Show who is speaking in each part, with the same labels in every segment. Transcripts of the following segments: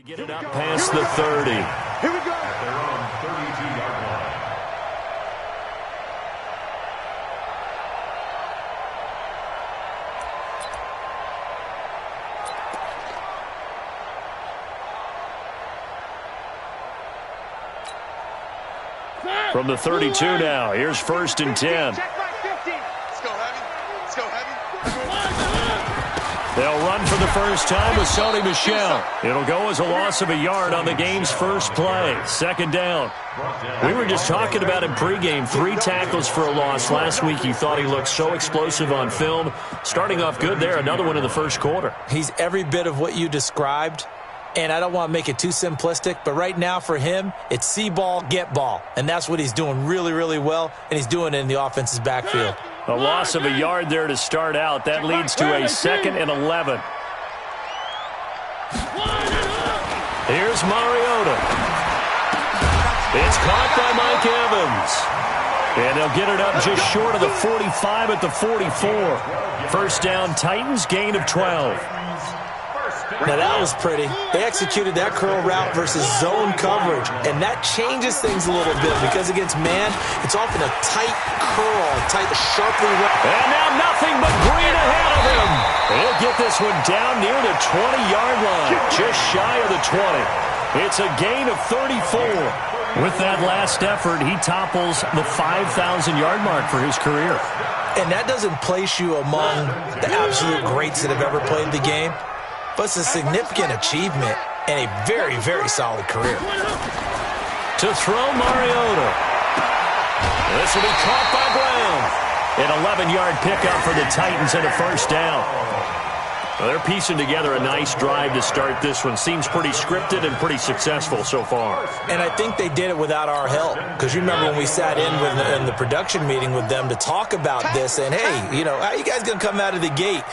Speaker 1: Get it up past the 30.
Speaker 2: Here we go.
Speaker 3: At their own 32-yard line.
Speaker 1: From the 32 now, here's 1st and 10.
Speaker 2: Check right 50. Let's go heavy. Let's go heavy.
Speaker 1: They'll run for the first time with Sony Michel. It'll go as a loss of a yard on the game's first play. 2nd down. We were just talking about him pregame. 3 tackles for a loss. Last week he thought he looked so explosive on film. Starting off good there. Another one in the first quarter.
Speaker 4: He's every bit of what you described. And I don't want to make it too simplistic, but right now for him, it's see ball, get ball. And that's what he's doing really, really well, and he's doing it in the offense's backfield.
Speaker 1: A loss of a yard there to start out. That leads to a 2nd and 11. Here's Mariota. It's caught by Mike Evans. And they'll get it up just short of the 45 at the 44. 1st down, Titans, gain of 12.
Speaker 4: Now that was pretty. They executed that curl route versus zone coverage, and that changes things a little bit because against man, it's often a tight curl, tight, sharply.
Speaker 1: And now nothing but green ahead of him. He'll get this one down near the 20-yard line, just shy of the 20. It's a gain of 34. With that last effort, he topples the 5,000-yard mark for his career.
Speaker 4: And that doesn't place you among the absolute greats that have ever played the game. But it's a significant achievement and a very, very solid career.
Speaker 1: To throw Mariota. This will be caught by Brown. An 11-yard pickup for the Titans and a 1st down. Well, they're piecing together a nice drive to start this one. Seems pretty scripted and pretty successful so far.
Speaker 4: And I think they did it without our help. Because you remember when we sat in the production meeting with them to talk about this and, hey, you know, how are you guys going to come out of the gate?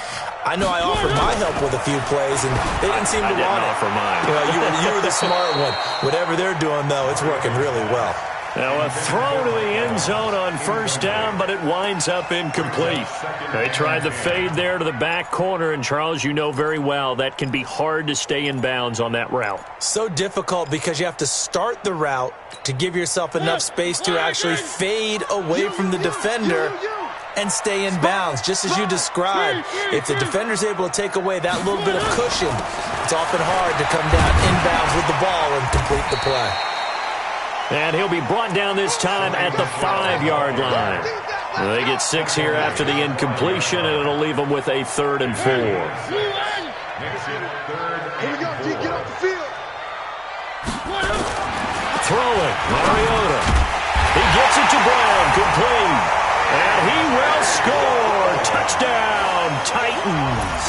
Speaker 4: I know I offered my help with a few plays, and they didn't seem to want it.
Speaker 1: I didn't offer mine.
Speaker 4: You know, you were the smart one. Whatever they're doing, though, it's working really well.
Speaker 1: Now a throw to the end zone on 1st down, but it winds up incomplete. They tried the fade there to the back corner, and Charles, you know very well that can be hard to stay in bounds on that route.
Speaker 4: So difficult because you have to start the route to give yourself enough space to actually fade away from the defender and stay in bounds, just as you described. If the defender's able to take away that little bit of cushion, it's often hard to come down inbounds with the ball and complete the play.
Speaker 1: And he'll be brought down this time at the 5-yard line. They get 6 here after the incompletion, and it'll leave them with a 3rd and 4.
Speaker 2: Here we go, D. Get off the field.
Speaker 1: Throwing, Mariota. He gets it to Brown, complete. And he will score. Touchdown, Titans.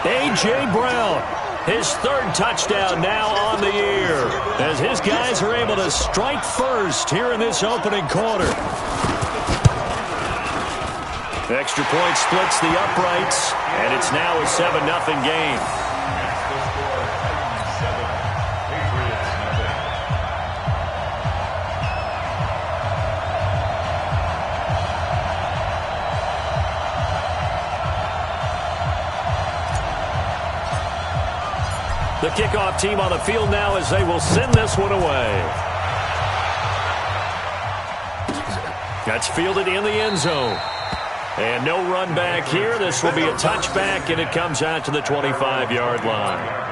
Speaker 1: A.J. Brown, his 3rd touchdown now on the year, as his guys are able to strike first here in this opening quarter. Extra point splits the uprights, and it's now a 7-0 game. The kickoff team on the field now as they will send this one away. That's fielded in the end zone. And no run back here. This will be a touchback, and it comes out to the 25-yard line.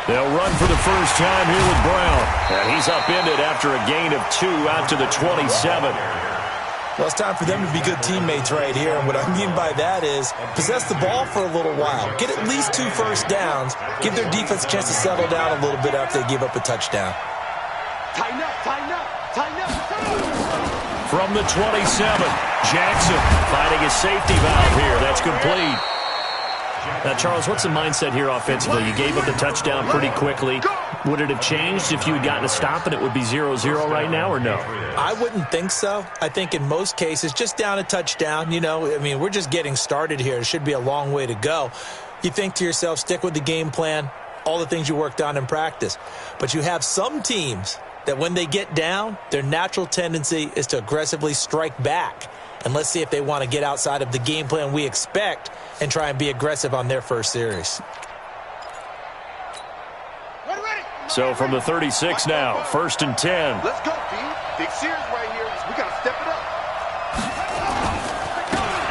Speaker 1: They'll run for the first time here with Brown. And he's upended after a gain of 2 out to the 27.
Speaker 4: Well, it's time for them to be good teammates right here. And what I mean by that is possess the ball for a little while. Get at least 2 first downs. Give their defense a chance to settle down a little bit after they give up a touchdown.
Speaker 2: Tighten up, tighten up, tighten up.
Speaker 1: From the 27, Jackson finding his safety valve here. That's complete. Now, Charles, what's the mindset here offensively? You gave up the touchdown pretty quickly. Would it have changed if you had gotten a stop and it would be 0-0 right now, or no?
Speaker 4: I wouldn't think so. I think in most cases, just down a touchdown, we're just getting started here. It should be a long way to go. You think to yourself, stick with the game plan, all the things you worked on in practice. But you have some teams that when they get down, their natural tendency is to aggressively strike back. And let's see if they want to get outside of the game plan we expect and try and be aggressive on their first series.
Speaker 1: So from the 36 now, 1st and 10.
Speaker 2: Let's go, D. Big series right here. We got to step it up.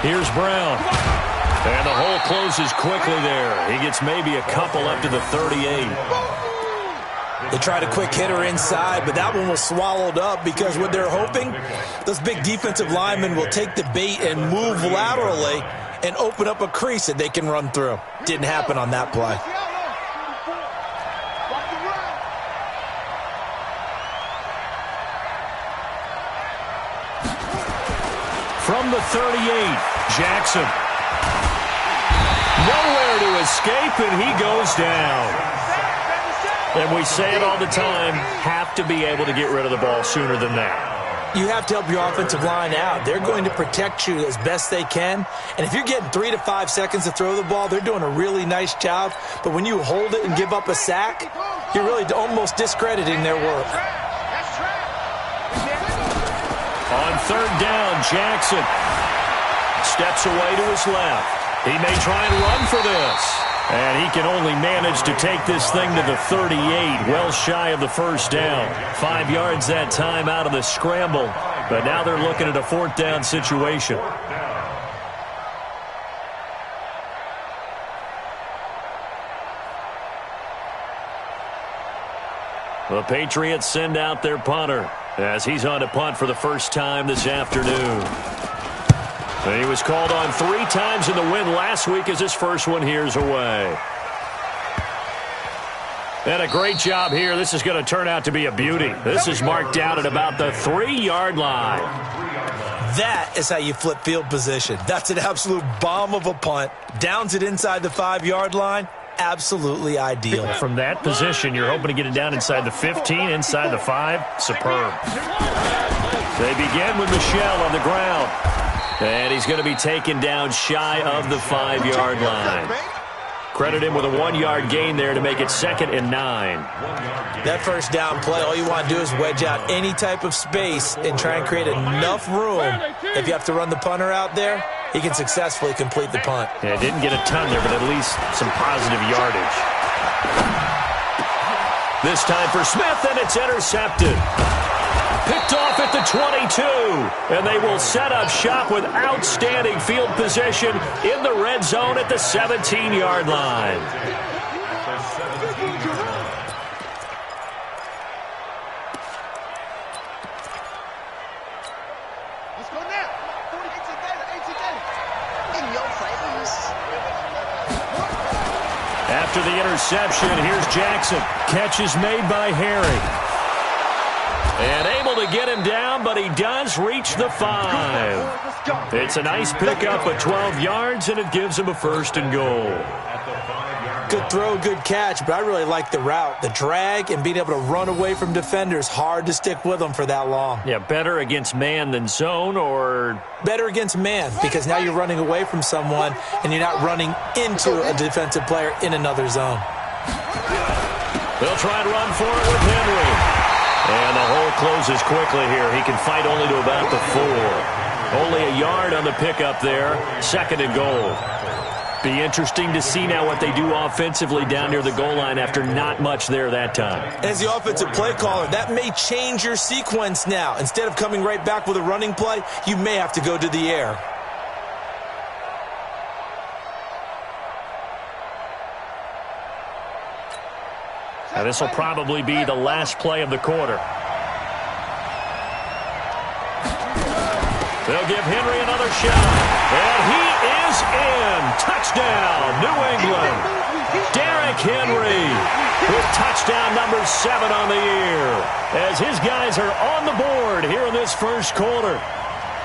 Speaker 1: Here's Brown. And the hole closes quickly there. He gets maybe a couple up to the 38.
Speaker 4: They tried a quick hitter inside, but that one was swallowed up because what they're hoping, those big defensive linemen will take the bait and move laterally and open up a crease that they can run through. Didn't happen on that play.
Speaker 1: From the 38, Jackson. Nowhere to escape, and he goes down. And we say it all the time, have to be able to get rid of the ball sooner than that.
Speaker 4: You have to help your offensive line out. They're going to protect you as best they can. And if you're getting 3 to 5 seconds to throw the ball, they're doing a really nice job. But when you hold it and give up a sack, you're really almost discrediting their work.
Speaker 1: On 3rd down, Jackson steps away to his left. He may try and run for this. And he can only manage to take this thing to the 38, well shy of the 1st down. 5 yards that time out of the scramble. But now they're looking at a 4th down situation. The Patriots send out their punter as he's on to punt for the first time this afternoon. And he was called on 3 times in the win last week as his first one here's away. And a great job here. This is going to turn out to be a beauty. This is marked out at about the 3-yard line.
Speaker 4: That is how you flip field position. That's an absolute bomb of a punt. Downs it inside the 5-yard line. Absolutely ideal.
Speaker 1: From that position, you're hoping to get it down inside the 15, inside the 5. Superb. They begin with Michel on the ground. And he's going to be taken down shy of the 5-yard line. Credit him with a 1-yard gain there to make it 2nd and 9.
Speaker 4: That first down play, all you want to do is wedge out any type of space and try and create enough room. If you have to run the punter out there, he can successfully complete the punt.
Speaker 1: Yeah, didn't get a ton there, but at least some positive yardage. This time for Smith, and it's intercepted. Picked off at the 22, and they will set up shop with outstanding field position in the red zone at the 17-yard line.
Speaker 2: Let's go now. 18 data. In your face.
Speaker 1: After the interception, here's Jackson. Catch is made by Harry. And able to get him down, but he does reach the 5. It's a nice pickup of 12 yards, and it gives him a 1st and goal.
Speaker 4: Good throw, good catch, but I really like the route. The drag and being able to run away from defenders, hard to stick with them for that long.
Speaker 1: Yeah, better against man than zone, or?
Speaker 4: Better against man, because now you're running away from someone, and you're not running into a defensive player in another zone.
Speaker 1: They'll try and run for it with Henry. And the hole closes quickly here. He can fight only to about the 4. Only a yard on the pickup there. 2nd and goal. Be interesting to see now what they do offensively down near the goal line after not much there that time.
Speaker 4: As the offensive play caller, that may change your sequence now. Instead of coming right back with a running play, you may have to go to the air.
Speaker 1: Now this will probably be the last play of the quarter. They'll give Henry another shot. And he is in. Touchdown, New England. Derrick Henry with touchdown number 7 on the year. As his guys are on the board here in this first quarter.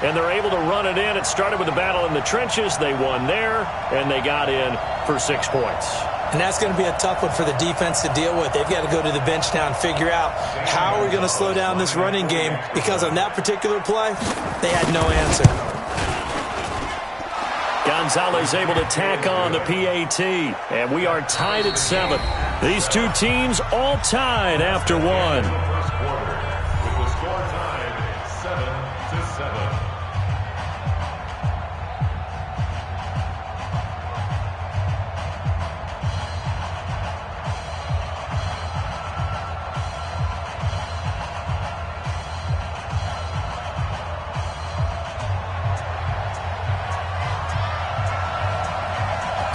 Speaker 1: And they're able to run it in. It started with a battle in the trenches. They won there, and they got in for 6 points.
Speaker 4: And that's going to be a tough one for the defense to deal with. They've got to go to the bench now and figure out how are we going to slow down this running game, because on that particular play, they had no answer.
Speaker 1: Gonzalez able to tack on the PAT, and we are tied at 7. These two teams all tied after one.
Speaker 3: First quarter with the score tied 7-7.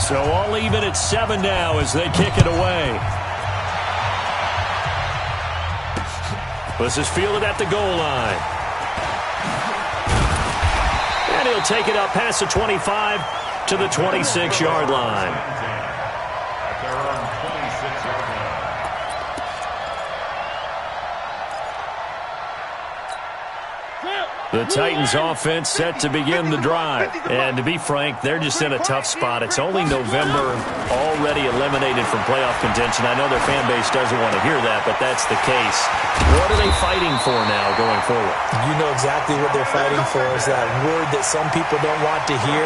Speaker 1: So all even at 7 now as they kick it away. This is fielded at the goal line. And he'll take it up past the 25 to the 26-yard line.
Speaker 3: At their own 26-yard line.
Speaker 1: The Titans offense set to begin the drive. And to be frank, they're just in a tough spot. It's only November, already eliminated from playoff contention. I know their fan base doesn't want to hear that, but that's the case. What are they fighting for now going forward?
Speaker 4: You know exactly what they're fighting for. Is that word that some people don't want to hear,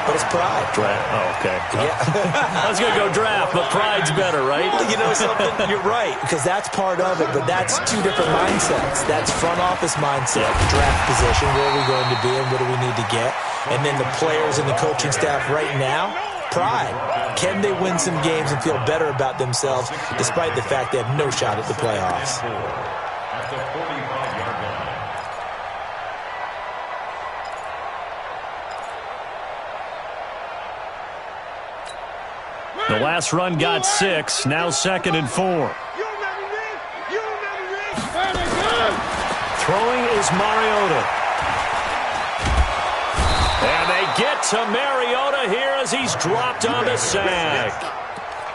Speaker 4: but it's pride.
Speaker 1: Draft. Oh, okay.
Speaker 4: Yeah.
Speaker 1: I was going to go draft, but pride's better, right?
Speaker 4: You know something? You're right, because that's part of it, but that's two different mindsets. That's front office mindset, draft position, where are we going to be and what do we need to get? And then the players and the coaching staff right now, pride. Can they win some games and feel better about themselves despite the fact they have no shot at the playoffs?
Speaker 3: At the 45-yard line.
Speaker 1: The last run got 6, now 2nd and 4. Throwing is Mariota. And they get to Mariota here as he's dropped on the sack.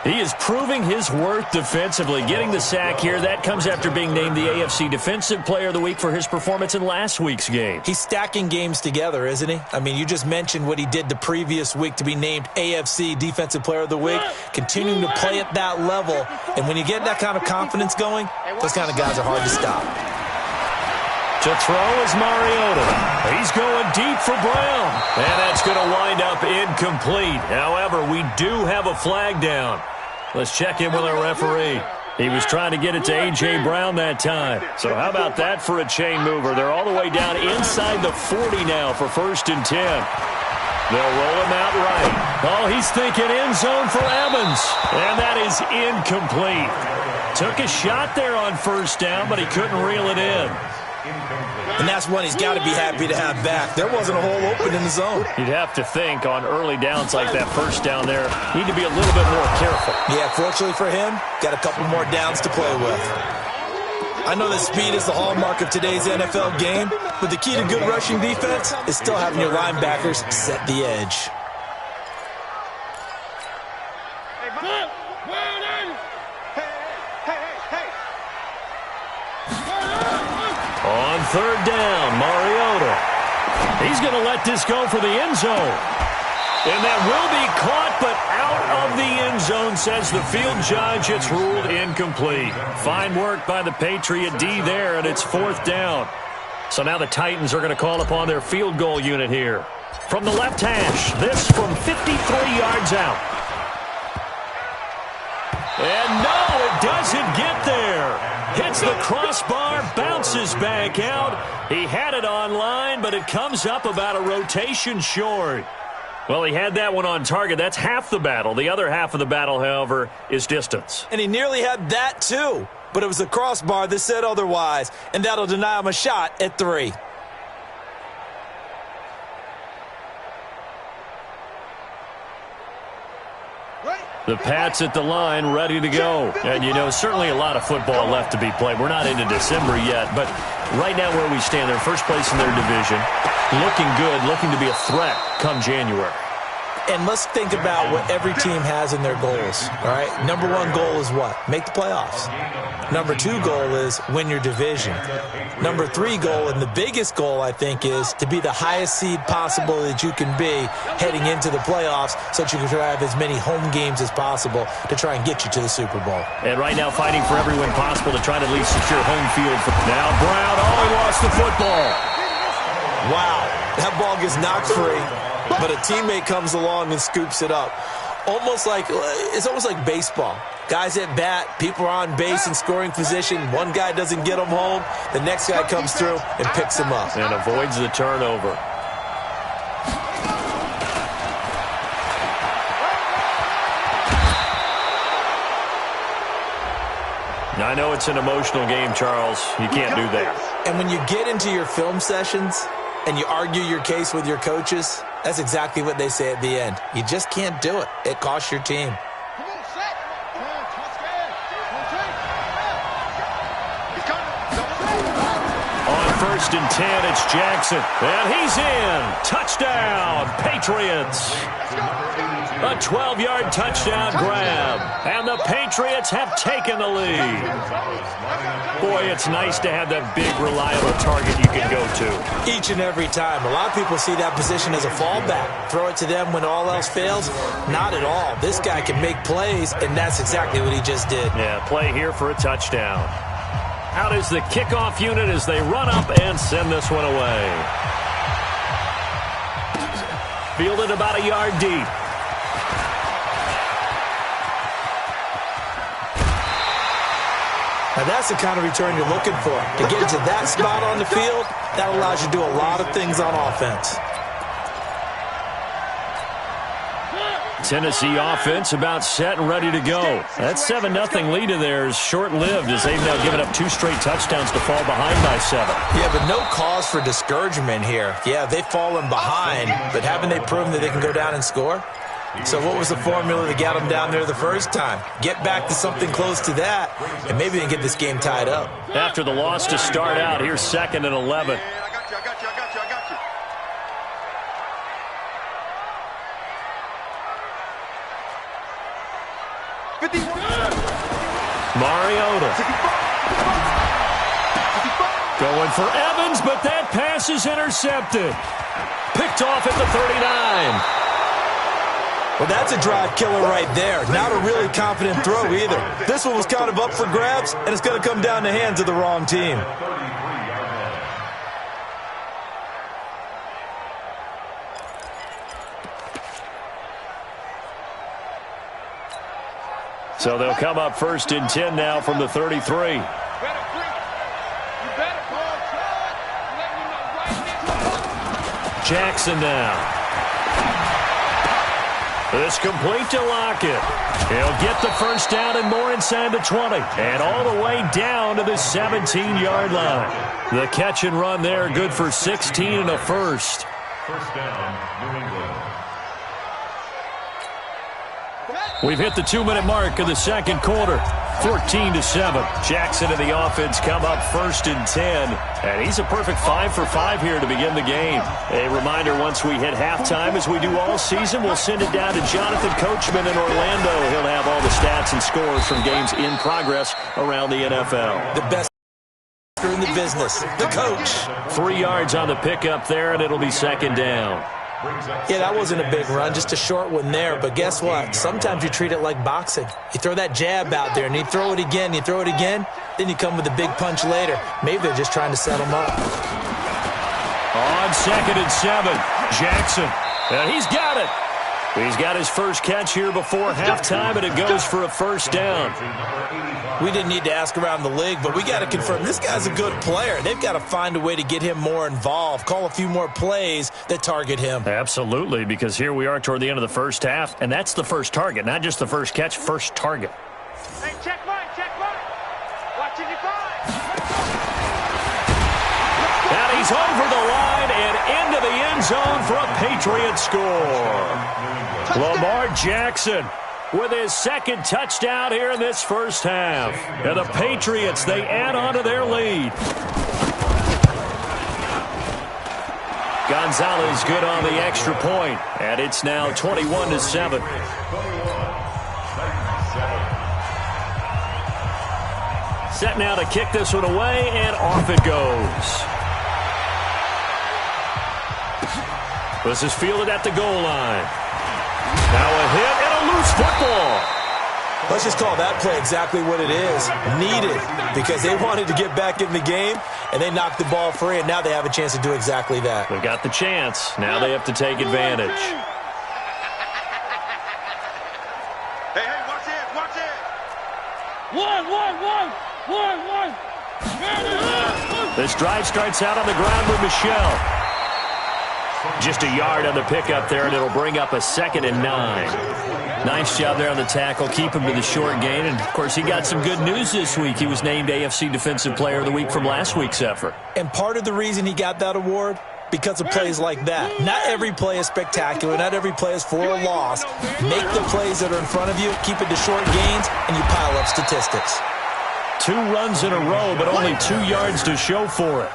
Speaker 1: He is proving his worth defensively, getting the sack here. That comes after being named the AFC Defensive Player of the Week for his performance in last week's game.
Speaker 4: He's stacking games together, isn't he? I mean, you just mentioned what he did the previous week to be named AFC Defensive Player of the Week, continuing to play at that level. And when you get that kind of confidence going, those kind of guys are hard to stop.
Speaker 1: To throw is Mariota. He's going deep for Brown. And that's going to wind up incomplete. However, we do have a flag down. Let's check in with our referee. He was trying to get it to A.J. Brown that time. So how about that for a chain mover? They're all the way down inside the 40 now for 1st and 10. They'll roll him out right. Oh, he's thinking end zone for Evans. And that is incomplete. Took a shot there on 1st down, but he couldn't reel it in.
Speaker 4: And that's one he's got to be happy to have back. There wasn't a hole open in the zone.
Speaker 1: You'd have to think on early downs like that 1st down there, need to be a little bit more careful.
Speaker 4: Yeah, fortunately for him, got a couple more downs to play with. I know that speed is the hallmark of today's NFL game, but the key to good rushing defense is still having your linebackers set the edge.
Speaker 1: On 3rd down, Mariota. He's going to let this go for the end zone. And that will be caught, but out of the end zone, says the field judge. It's ruled incomplete. Fine work by the Patriot D there, and it's 4th down. So now the Titans are going to call upon their field goal unit here. From the left hash, this from 53 yards out. And no, it doesn't get there. Hits the crossbar, bounces back out. He had it on line, but it comes up about a rotation short. Well, he had that one on target. That's half the battle. The other half of the battle, however, is distance.
Speaker 4: And he nearly had that too, but it was the crossbar that said otherwise, and that'll deny him a shot at 3.
Speaker 1: The Pats at the line, ready to go. And, you know, certainly a lot of football left to be played. We're not into December yet, but right now where we stand, they're first place in their division. Looking good, looking to be a threat come January.
Speaker 4: And let's think about what every team has in their goals, all right? Number one goal is what? Make the playoffs. Number two goal is win your division. Number three goal, and the biggest goal, I think, is to be the highest seed possible that you can be heading into the playoffs so that you can have as many home games as possible to try and get you to the Super Bowl.
Speaker 1: And right now fighting for every win possible to try to at least secure home field. Now Brown, he lost the football.
Speaker 4: Wow, that ball gets knocked free, but a teammate comes along and scoops it up. It's almost like baseball. Guys at bat, people are on base in scoring position. One guy doesn't get them home. The next guy comes through and picks him up.
Speaker 1: And avoids the turnover. Now, I know it's an emotional game, Charles. You can't do that.
Speaker 4: And when you get into your film sessions and you argue your case with your coaches, that's exactly what they say at the end. You just can't do it. It costs your team.
Speaker 1: On 1st and 10, it's Jackson. And he's in. Touchdown, Patriots. A 12-yard touchdown grab. And the Patriots have taken the lead. Boy, it's nice to have that big, reliable target you can go to.
Speaker 4: Each and every time. A lot of people see that position as a fallback. Throw it to them when all else fails. Not at all. This guy can make plays, and that's exactly what he just did.
Speaker 1: Yeah, play here for a touchdown. Out is the kickoff unit as they run up and send this one away. Fielded about a yard deep.
Speaker 4: Now that's the kind of return you're looking for. To get into that spot on the field, that allows you to do a lot of things on offense.
Speaker 1: Tennessee offense about set and ready to go. That 7-0 lead of theirs short-lived as they've now given up 2 straight touchdowns to fall behind by 7.
Speaker 4: Yeah, but no cause for discouragement here. Yeah, they've fallen behind, but haven't they proven that they can go down and score? So what was the formula that got them down there the first time? Get back to something close to that, and maybe they can get this game tied up.
Speaker 1: After the loss to start out, here's 2nd and 11. Mariota. Going for Evans, but that pass is intercepted. Picked off at the 39.
Speaker 4: Well, that's a drive killer right there. Not a really confident throw either. This one was kind of up for grabs, and it's going to come down the hands of the wrong team.
Speaker 1: So they'll come up 1st and 10 now from the 33. Jackson now. It's complete to Lockett. He'll get the first down and more inside the 20. And all the way down to the 17-yard line. The catch and run there, good for 16 and a first.
Speaker 3: First down, New England.
Speaker 1: We've hit the 2-minute mark of the second quarter. 14-7. Jackson and the offense come up 1st and 10. And he's a perfect 5 for 5 here to begin the game. A reminder, once we hit halftime, as we do all season, we'll send it down to Jonathan Coachman in Orlando. He'll have all the stats and scores from games in progress around the NFL.
Speaker 4: The best in the business, the coach.
Speaker 1: 3 yards on the pickup there, and it'll be 2nd down.
Speaker 4: Yeah, that wasn't a big run, just a short one there. But guess what? Sometimes you treat it like boxing. You throw that jab out there, and you throw it again, then you come with a big punch later. Maybe they're just trying to set him up.
Speaker 1: On 2nd and 7, Jackson. And he's got it. He's got his first catch here before halftime, and it goes for a first down.
Speaker 4: We didn't need to ask around the league, but we got to confirm this guy's a good player. They've got to find a way to get him more involved, call a few more plays that target him.
Speaker 1: Absolutely, because here we are toward the end of the first half, and that's the first target, not just the first catch, first target.
Speaker 2: Hey, check mine. Watching your five.
Speaker 1: And he's over the line and into the end zone for a Patriot score. Lamar Jackson with his 2nd touchdown here in this first half. And the Patriots, they add on to their lead. Gonzalez good on the extra point, and it's now 21-7. Set now to kick this one away, and off it goes. This is fielded at the goal line. Now a hit and a loose football.
Speaker 4: Let's just call that play exactly what it is. Needed, because they wanted to get back in the game, and they knocked the ball free, and now they have a chance to do exactly that.
Speaker 1: They've got the chance. Now they have to take advantage.
Speaker 2: Hey, watch it, watch it.
Speaker 5: One.
Speaker 1: This drive starts out on the ground with Michelle. Just a yard on the pickup there, and it'll bring up a 2nd and 9. Nice job there on the tackle. Keep him to the short gain. And, of course, he got some good news this week. He was named AFC Defensive Player of the Week from last week's effort.
Speaker 4: And part of the reason he got that award, because of plays like that. Not every play is spectacular. Not every play is for a loss. Make the plays that are in front of you, keep it to short gains, and you pile up statistics.
Speaker 1: 2 runs in a row, but only 2 yards to show for it.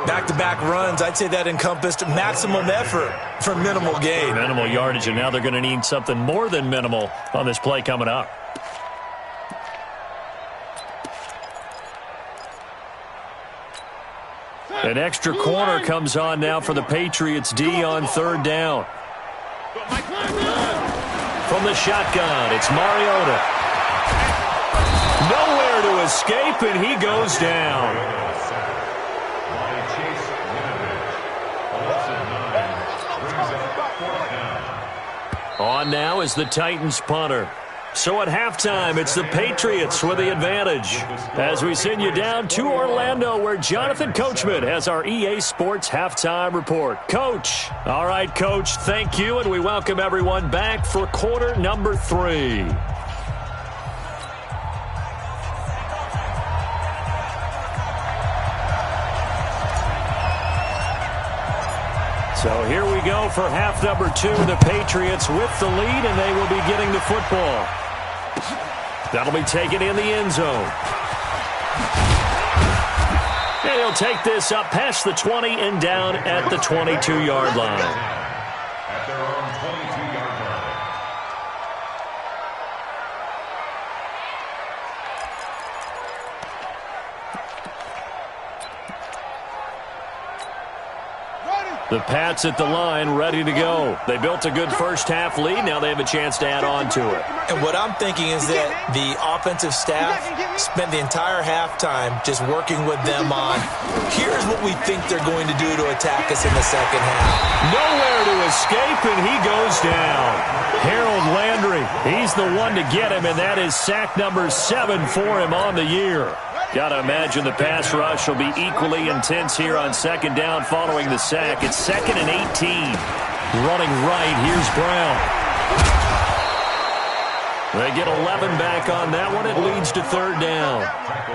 Speaker 4: Back-to-back runs, I'd say that encompassed maximum effort for minimal gain.
Speaker 1: Minimal yardage, and now they're going to need something more than minimal on this play coming up. An extra corner comes on now for the Patriots D on 3rd down. From the shotgun, it's Mariota. Nowhere to escape, and he goes down. On now is the Titans punter. So at halftime, it's the Patriots with the advantage. As we send you down to Orlando, where Jonathan Coachman has our EA Sports halftime report. Coach. All right, Coach, thank you, and we welcome everyone back for quarter number 3. So here we go for half number 2. The Patriots with the lead, and they will be getting the football. That'll be taken in the end zone. And he'll take this up past the 20 and down at the 22-yard line.
Speaker 3: At their own 22-yard line.
Speaker 1: The Pats at the line, ready to go. They built a good first-half lead. Now they have a chance to add on to it.
Speaker 4: And what I'm thinking is that the offensive staff spent the entire halftime just working with them on, here's what we think they're going to do to attack us in the second half.
Speaker 1: Nowhere to escape, and he goes down. Harold Landry, he's the one to get him, and that is sack number 7 for him on the year. Got to imagine the pass rush will be equally intense here on 2nd down following the sack. It's 2nd and 18. Running right, here's Brown. They get 11 back on that one. It leads to 3rd down.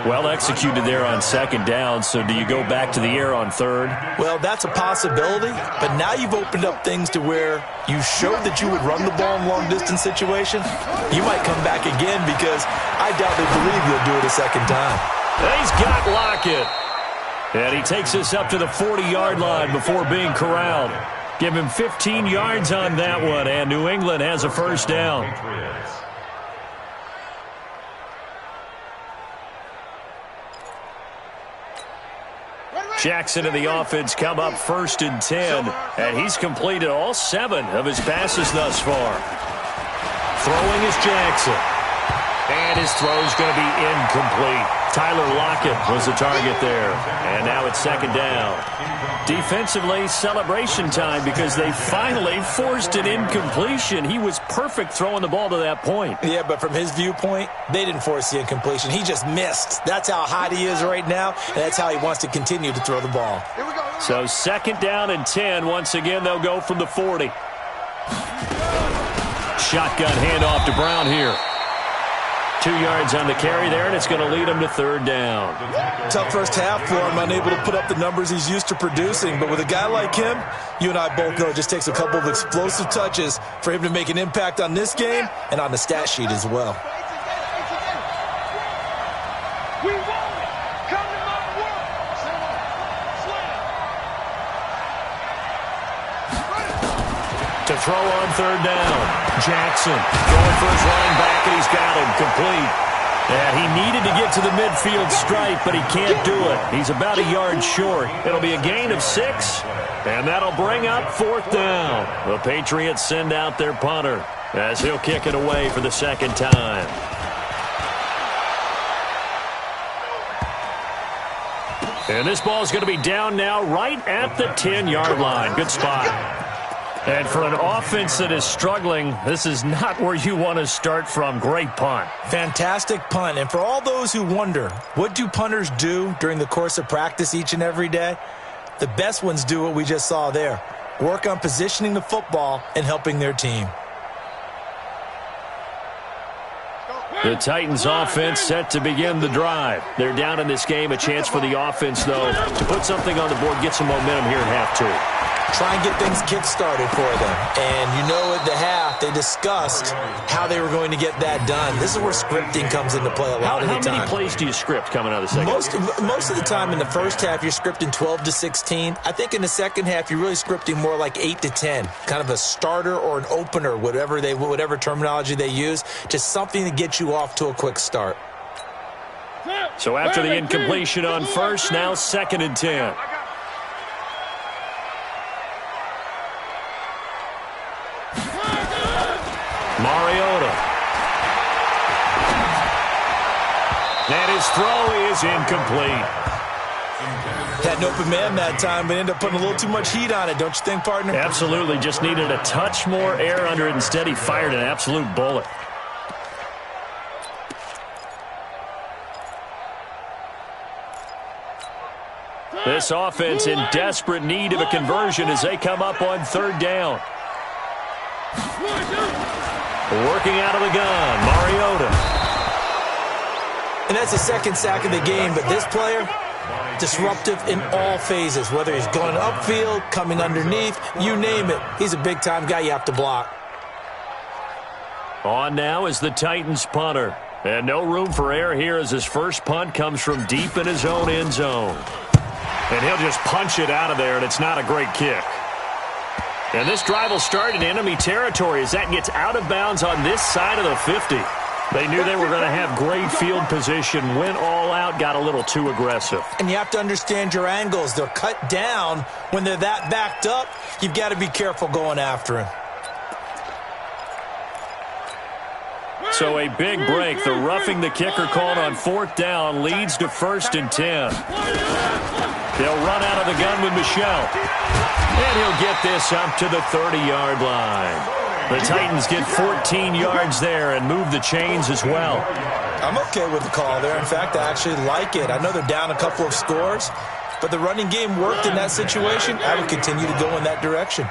Speaker 1: Well executed there on 2nd down, so do you go back to the air on 3rd?
Speaker 4: Well, that's a possibility, but now you've opened up things to where you showed that you would run the ball in long-distance situations. You might come back again because I doubt they believe you'll do it a second time.
Speaker 1: He's got Lockett. And he takes us up to the 40-yard line before being corralled. Give him 15 yards on that one, and New England has a first down. Jackson and the offense come up 1st and 10, and he's completed all 7 of his passes thus far. Throwing is Jackson. And his throw's going to be incomplete. Tyler Lockett was the target there. And now it's 2nd down. Defensively, celebration time because they finally forced an incompletion. He was perfect throwing the ball to that point.
Speaker 4: Yeah, but from his viewpoint, they didn't force the incompletion. He just missed. That's how hot he is right now, and that's how he wants to continue to throw the ball.
Speaker 1: So 2nd down and 10. Once again, they'll go from the 40. Shotgun handoff to Brown here. 2 yards on the carry there, and it's going to lead him to 3rd down.
Speaker 4: Tough first half for him, unable to put up the numbers he's used to producing. But with a guy like him, you and I both know it just takes a couple of explosive touches for him to make an impact on this game and on the stat sheet as well.
Speaker 5: We want it. Come to my world.
Speaker 1: throw on third down. Jackson going for his running back, and he's got him complete. And he needed to get to the midfield stripe, but he can't do it. He's about a yard short. It'll be a gain of 6, and that'll bring up fourth down. The Patriots send out their punter as he'll kick it away for the second time. And this ball is going to be down now right at the 10-yard line. Good spot. And for an offense that is struggling, this is not where you want to start from. Great punt.
Speaker 4: Fantastic punt. And for all those who wonder, what do punters do during the course of practice each and every day? The best ones do what we just saw there. Work on positioning the football and helping their team.
Speaker 1: The Titans offense set to begin the drive. They're down in this game. A chance for the offense, though, to put something on the board, get some momentum here at half 2.
Speaker 4: Try and get things kick-started for them. And you know at the half, they discussed how they were going to get that done. This is where scripting comes into play a lot of the time.
Speaker 1: How many plays do you script coming out of the second half?
Speaker 4: Most of the time in the first half, you're scripting 12 to 16. I think in the second half, you're really scripting more like 8 to 10. Kind of a starter or an opener, whatever terminology they use. Just something to get you off to a quick start.
Speaker 1: So after the incompletion on first, now 2nd and 10. Mariota. And his throw is incomplete.
Speaker 4: Had an open man that time, but ended up putting a little too much heat on it, don't you think, partner?
Speaker 1: Absolutely. Just needed a touch more air under it. Instead, he fired an absolute bullet. This offense in desperate need of a conversion as they come up on third down. Working out of the gun, Mariota.
Speaker 4: And that's the second sack of the game, but this player, disruptive in all phases, whether he's going upfield, coming underneath, you name it. He's a big-time guy you have to block.
Speaker 1: On now is the Titans punter. And no room for error here as his first punt comes from deep in his own end zone. And he'll just punch it out of there, and it's not a great kick. And this drive will start in enemy territory as that gets out of bounds on this side of the 50. They knew they were going to have great field position, went all out, got a little too aggressive.
Speaker 4: And you have to understand your angles. They're cut down. When they're that backed up, you've got to be careful going after him.
Speaker 1: So a big break. The roughing the kicker called on fourth down leads to 1st and 10. They'll run out of the gun with Michel. And he'll get this up to the 30-yard line. The Titans get 14 yards there and move the chains as well.
Speaker 4: I'm okay with the call there. In fact, I actually like it. I know they're down a couple of scores, but the running game worked in that situation. I would continue to go in that direction.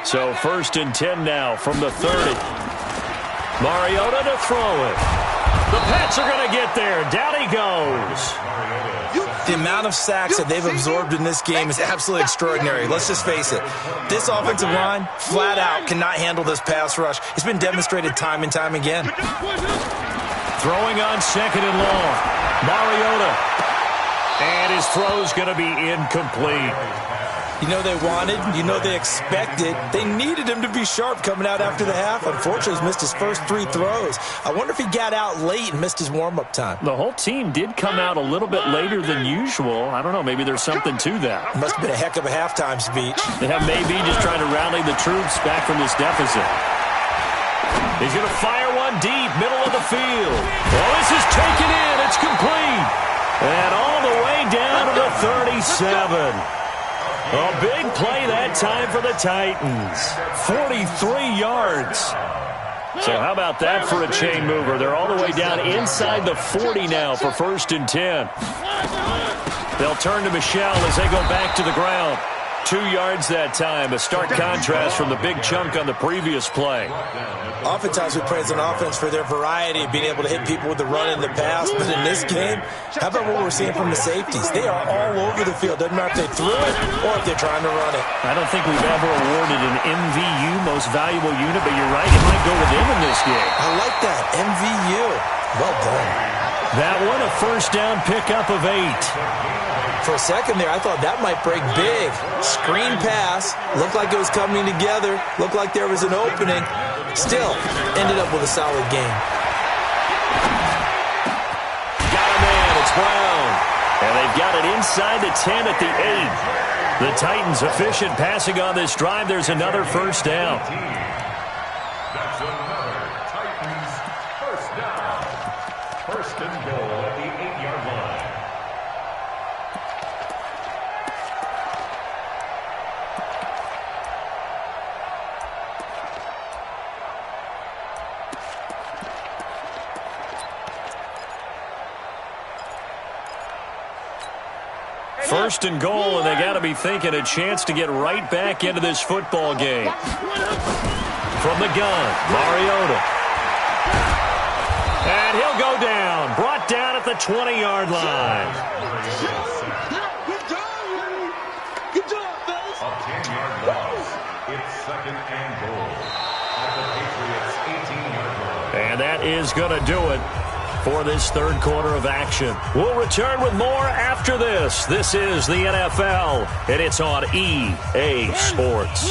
Speaker 1: So 1st and 10 now from the 30. Mariota to throw it. The Pats are going to get there. Down he goes.
Speaker 4: The amount of sacks that they've absorbed in this game is absolutely extraordinary. Let's just face it. This offensive line, flat out, cannot handle this pass rush. It's been demonstrated time and time again.
Speaker 1: Throwing on 2nd and long. Mariota. And his throw's going to be incomplete.
Speaker 4: You know they wanted, you know they expected. They needed him to be sharp coming out after the half. Unfortunately, he's missed his first 3 throws. I wonder if he got out late and missed his warm-up time.
Speaker 1: The whole team did come out a little bit later than usual. I don't know, maybe there's something to that.
Speaker 4: Must have been a heck of a halftime speech.
Speaker 1: Yeah, maybe just trying to rally the troops back from this deficit. He's going to fire one deep, middle of the field. Well, this is taken in. It's complete. And all the way down to the 37. A big play that time for the Titans. 43 yards. So how about that for a chain mover? They're all the way down inside the 40 now for 1st and 10. They'll turn to Michel as they go back to the ground. 2 yards that time, a stark contrast from the big chunk on the previous play.
Speaker 4: Oftentimes we praise an offense for their variety of being able to hit people with the run and the pass, but in this game, how about what we're seeing from the safeties? They are all over the field. Doesn't matter if they threw it or if they're trying to run it.
Speaker 1: I don't think we've ever awarded an MVU, most valuable unit, but you're right, it might go to them in this game.
Speaker 4: I like that, MVU. Well done.
Speaker 1: That one, a 1st down pickup of 8.
Speaker 4: For a second there, I thought that might break big. Screen pass. Looked like it was coming together. Looked like there was an opening. Still, ended up with a solid game.
Speaker 1: Got a man. It's Brown. And they've got it inside the 10 at the 8. The Titans efficient passing on this drive. There's another first down.
Speaker 3: That's another Titans first down. First and goal at the 8-yard line.
Speaker 1: First and goal, and they got to be thinking a chance to get right back into this football game. From the gun, Mariota. And he'll go down. Brought down at the 20-yard line.
Speaker 2: Good job, fellas.
Speaker 3: A 10-yard loss. It's second and goal at the Patriots' 18-yard line.
Speaker 1: And that is going to do it for this third quarter of action. We'll return with more after this. This is the NFL, and it's on EA Sports.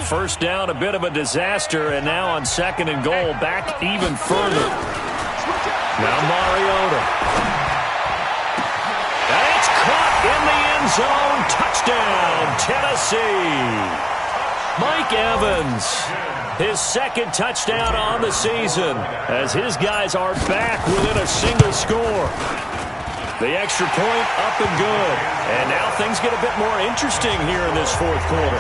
Speaker 1: First down, a bit of a disaster, and now on second and goal, back even further. Now Mariota. And it's caught in the end zone. Touchdown, Tennessee. Mike Evans, his second touchdown on the season, as his guys are back within a single score. The extra point up and good. And now things get a bit more interesting here in this fourth quarter.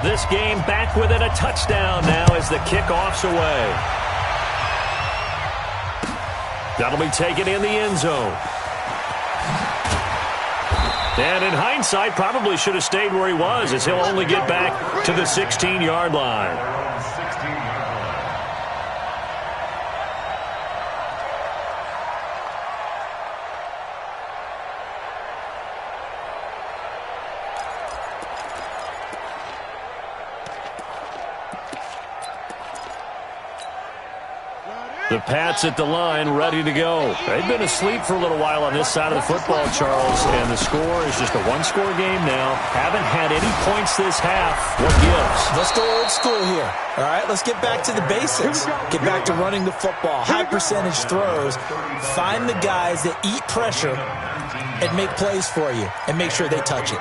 Speaker 1: This game back within a touchdown now as the kickoff's away. That'll be taken in the end zone. And in hindsight, probably should have stayed where he was, as he'll only get back to the 16-yard line. The Pats at the line, ready to go. They've been asleep for a little while on this side of the football, Charles, and the score is just a one-score game now. Haven't had any points this half. What gives?
Speaker 4: Let's go old school here. All right, let's get back to the basics. Get back to running the football, high percentage throws. Find the guys that eat pressure and make plays for you, and make sure they touch it.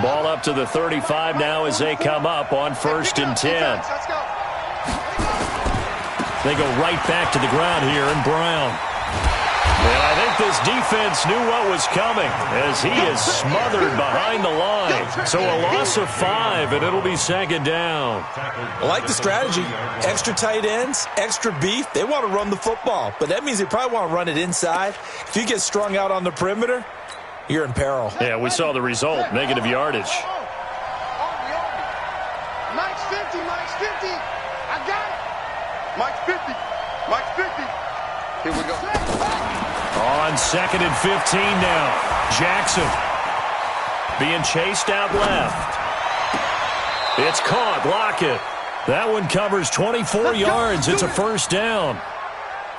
Speaker 1: Ball up to the 35 now as they come up on 1st and 10.
Speaker 2: Let's go.
Speaker 1: They go right back to the ground here, and Brown. And I think this defense knew what was coming, as he is smothered behind the line. So a loss of 5, and it'll be second down.
Speaker 4: I like the strategy. Extra tight ends, extra beef. They want to run the football, but that means they probably want to run it inside. If you get strung out on the perimeter, you're in peril.
Speaker 1: Yeah, we saw the result, negative yardage.
Speaker 2: Mike's 50, Mike's 50. I got it. Mike's 50. Mike's 50. Here we go.
Speaker 1: On 2nd and 15 now. Jackson being chased out left. It's caught. Lockett. That one covers 24 yards. It's a first down.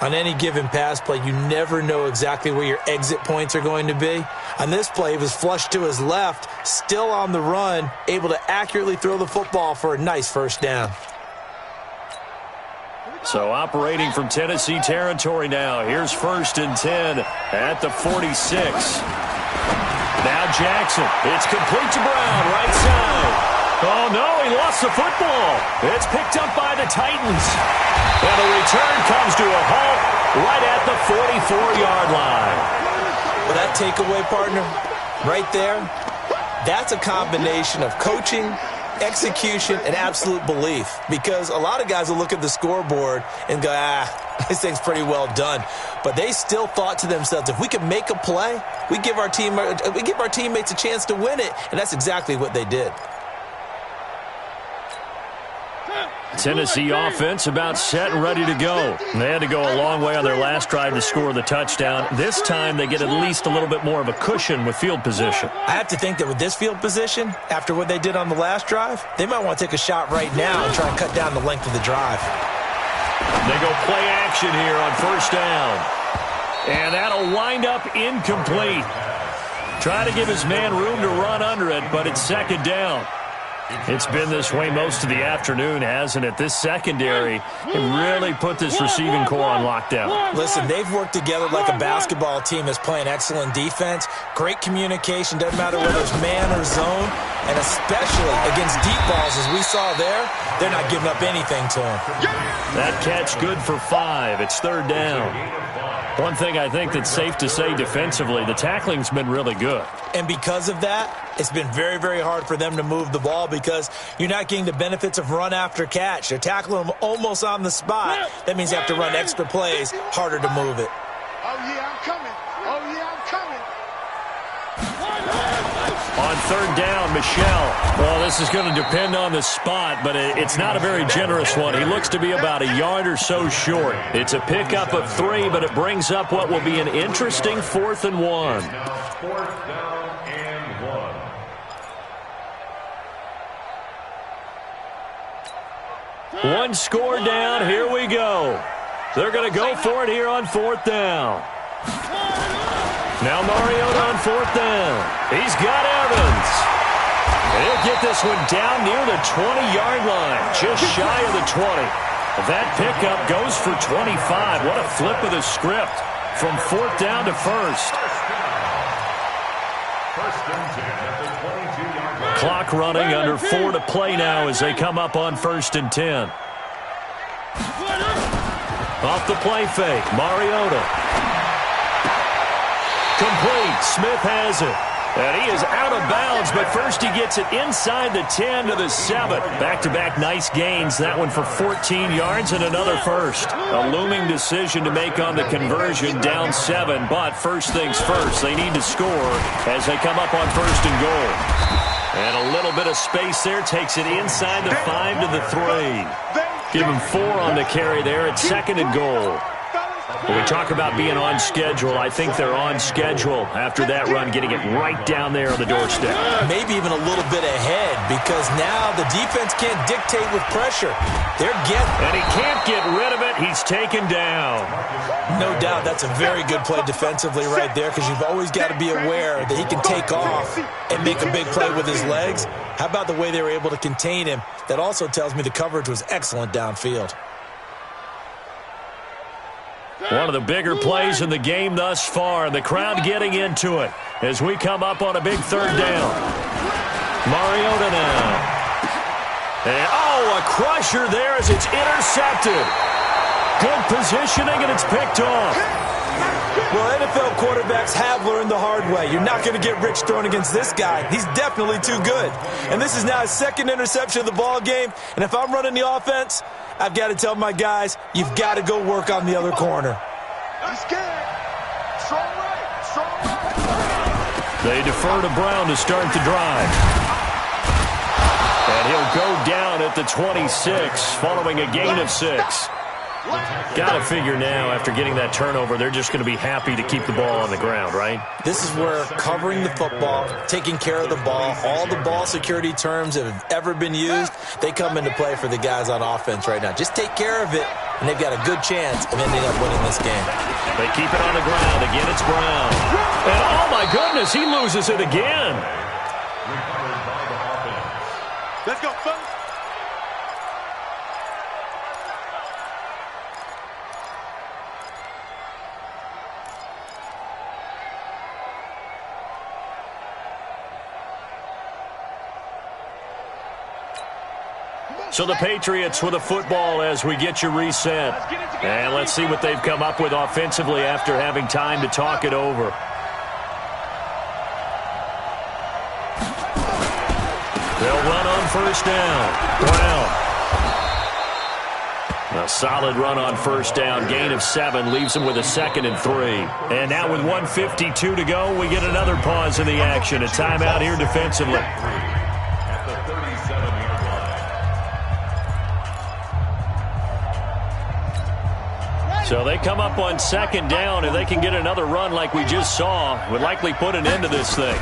Speaker 4: On any given pass play, you never know exactly where your exit points are going to be. On this play, it was flushed to his left, still on the run, able to accurately throw the football for a nice first down.
Speaker 1: So operating from Tennessee territory now. Here's 1st and 10 at the 46. Now Jackson. It's complete to Brown, right side. Oh, no, he lost the football. It's picked up by the Titans. And the return comes to a halt right at the 44-yard line.
Speaker 4: Well, that takeaway, partner, right there, that's a combination of coaching, execution, and absolute belief. Because a lot of guys will look at the scoreboard and go, this thing's pretty well done. But they still thought to themselves, if we can make a play, we give our teammates a chance to win it. And that's exactly what they did.
Speaker 1: Tennessee offense about set and ready to go. They had to go a long way on their last drive to score the touchdown. This time they get at least a little bit more of a cushion with field position.
Speaker 4: I have to think that with this field position, after what they did on the last drive, they might want to take a shot right now and try and cut down the length of the drive.
Speaker 1: They go play action here on first down. And that'll wind up incomplete. Trying to give his man room to run under it, but it's second down. It's been this way most of the afternoon, hasn't it? This secondary really put this receiving core on lockdown.
Speaker 4: Listen, they've worked together like a basketball team that's playing excellent defense. Great communication, doesn't matter whether it's man or zone. And especially against deep balls, as we saw there, they're not giving up anything to him.
Speaker 1: That catch good for 5. It's third down. One thing I think that's safe to say defensively, the tackling's been really good.
Speaker 4: And because of that, it's been very, very hard for them to move the ball because you're not getting the benefits of run after catch. They're tackling them almost on the spot. That means you have to run extra plays, harder to move it.
Speaker 2: Oh, yeah, I'm coming. Oh, yeah, I'm coming.
Speaker 1: On third down, Michel. Well, this is going to depend on the spot, but it's not a very generous one. He looks to be about a yard or so short. It's a pickup of 3, but it brings up what will be an interesting 4th and 1.
Speaker 3: Fourth down and 1.
Speaker 1: One score down. Here we go. They're going to go for it here on 4th down. Now Mariota on 4th down. He's got Evans. He'll get this one down near the 20-yard line, just shy of the 20. That pickup goes for 25. What a flip of the script from 4th down to 1st.
Speaker 3: First and 10 at the 22-yard line.
Speaker 1: Clock running, under 4 to play now as they come up on 1st and 10. Off the play fake, Mariota. Complete. Smith has it. And he is out of bounds, but first he gets it inside the 10 to the 7. Back-to-back nice gains. That one for 14 yards and another first. A looming decision to make on the conversion, down 7. But first things first, they need to score as they come up on 1st and goal. And a little bit of space there. Takes it inside the 5 to the 3. Give him 4 on the carry there at 2nd and goal. When we talk about being on schedule, I think they're on schedule after that run, getting it right down there on the doorstep.
Speaker 4: Maybe even a little bit ahead because now the defense can't dictate with pressure. They're getting...
Speaker 1: And he can't get rid of it. He's taken down.
Speaker 4: No doubt that's a very good play defensively right there because you've always got to be aware that he can take off and make a big play with his legs. How about the way they were able to contain him? That also tells me the coverage was excellent downfield.
Speaker 1: One of the bigger plays in the game thus far. The crowd getting into it as we come up on a big third down. Mariota now. And, a crusher there as it's intercepted. Good positioning, and it's picked off.
Speaker 4: Well, NFL quarterbacks have learned the hard way. You're not going to get rich throwing against this guy. He's definitely too good. And this is now his 2nd interception of the ball game. And if I'm running the offense, I've got to tell my guys, you've got to go work on the other corner.
Speaker 2: He's scared. Strong right. Strong right.
Speaker 1: They defer to Brown to start the drive. And he'll go down at the 26 following a gain of 6. Got to figure now, after getting that turnover, they're just going to be happy to keep the ball on the ground, right?
Speaker 4: This is where covering the football, taking care of the ball, all the ball security terms that have ever been used, they come into play for the guys on offense right now. Just take care of it, and they've got a good chance of ending up winning this game.
Speaker 1: They keep it on the ground. Again, it's Brown. And, oh, my goodness, he loses it again.
Speaker 2: Let's go, fellas.
Speaker 1: So the Patriots with a football as we get you reset. And let's see what they've come up with offensively after having time to talk it over. They'll run on first down. Brown. A solid run on first down. Gain of 7 leaves them with a 2nd and 3. And now with 1:52 to go, we get another pause in the action. A timeout here defensively.
Speaker 3: At the 37-yard line.
Speaker 1: So they come up on 2nd down. If they can get another run like we just saw, would likely put an end to this thing.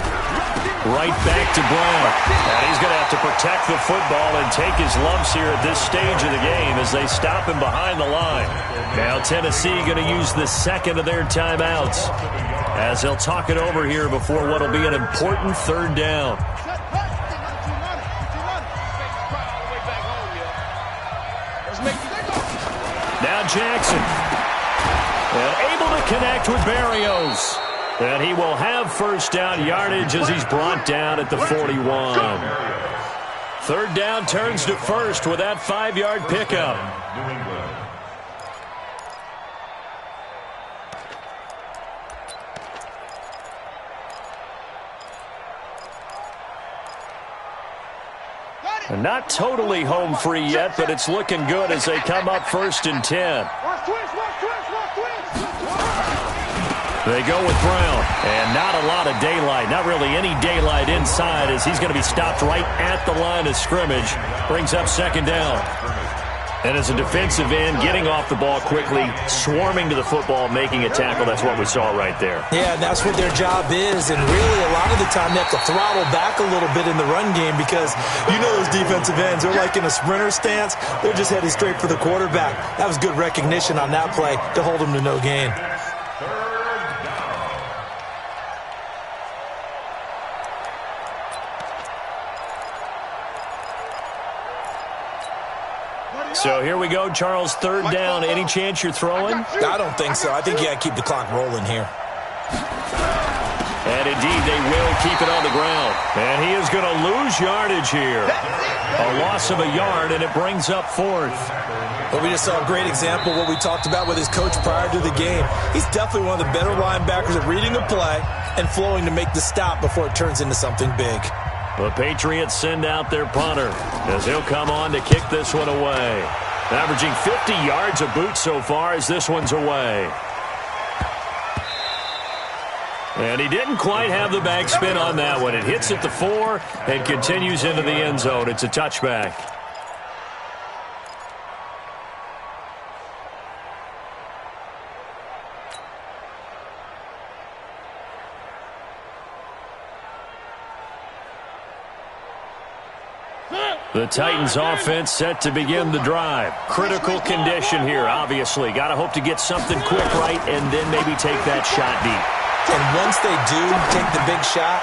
Speaker 1: Right back to Brown. And he's going to have to protect the football and take his lumps here at this stage of the game as they stop him behind the line. Now Tennessee going to use the second of their timeouts as they'll talk it over here before what will be an important third down. Now Jackson. And able to connect with Barrios. And he will have first down yardage as he's brought down at the 41. Third down turns to first with that 5-yard pickup. And not totally home free yet, but it's looking good as they come up 1st and 10. They go with Brown, and not a lot of daylight, not really any daylight inside as he's going to be stopped right at the line of scrimmage. Brings up 2nd down. And as a defensive end, getting off the ball quickly, swarming to the football, making a tackle, that's what we saw right there.
Speaker 4: Yeah, and that's what their job is, and really a lot of the time they have to throttle back a little bit in the run game because you know those defensive ends, they're like in a sprinter stance, they're just heading straight for the quarterback. That was good recognition on that play to hold them to no gain.
Speaker 1: So here we go, Charles, 3rd down. Any chance you're throwing?
Speaker 4: I don't think so. I think you got to keep the clock rolling here.
Speaker 1: And indeed, they will keep it on the ground. And he is going to lose yardage here. A loss of a yard, and it brings up 4th.
Speaker 4: Well, we just saw a great example of what we talked about with his coach prior to the game. He's definitely one of the better linebackers at reading a play and flowing to make the stop before it turns into something big.
Speaker 1: The Patriots send out their punter as he'll come on to kick this one away. Averaging 50 yards a boot so far as this one's away. And he didn't quite have the backspin on that one. It hits at the 4 and continues into the end zone. It's a touchback. The Titans offense set to begin the drive. Critical condition here, obviously. Got to hope to get something quick right and then maybe take that shot deep.
Speaker 4: And once they do take the big shot,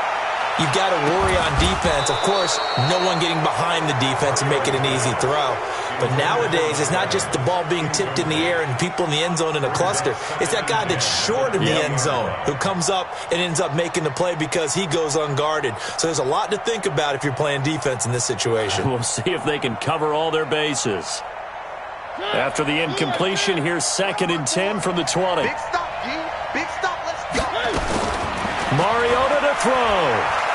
Speaker 4: you've got to worry on defense. Of course, no one getting behind the defense and making an easy throw. But nowadays, it's not just the ball being tipped in the air and people in the end zone in a cluster. It's that guy that's short of the end zone who comes up and ends up making the play because he goes unguarded. So there's a lot to think about if you're playing defense in this situation.
Speaker 1: We'll see if they can cover all their bases. After the incompletion, here's 2nd and 10 from the 20.
Speaker 2: Big stop, G. Big stop. Let's go.
Speaker 1: Mariota to throw.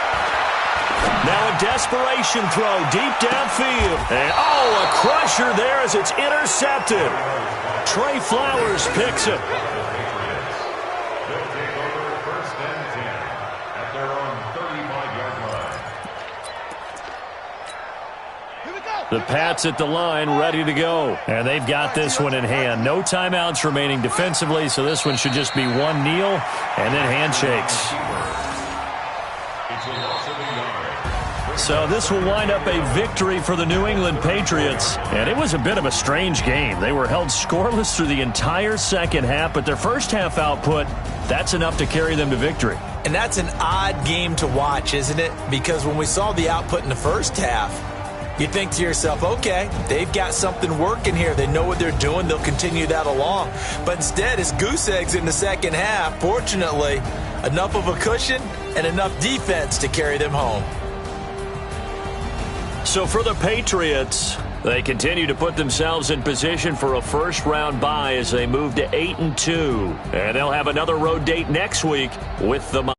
Speaker 1: Now a desperation throw deep downfield. And, a crusher there as it's intercepted. Trey Flowers picks it.
Speaker 3: They'll take over 1st and 10 at their own 35-yard line.
Speaker 2: Here we go.
Speaker 1: The Pats at the line, ready to go. And they've got this one in hand. No timeouts remaining defensively, so this one should just be one kneel and then handshakes.
Speaker 3: It's a loss of a yard.
Speaker 1: So this will wind up a victory for the New England Patriots. And it was a bit of a strange game. They were held scoreless through the entire second half, but their first half output, that's enough to carry them to victory.
Speaker 4: And that's an odd game to watch, isn't it? Because when we saw the output in the first half, you think to yourself, okay, they've got something working here. They know what they're doing. They'll continue that along. But instead, it's goose eggs in the second half. Fortunately, enough of a cushion and enough defense to carry them home.
Speaker 1: So for the Patriots, they continue to put themselves in position for a first-round bye as they move to 8-2. And they'll have another road date next week with the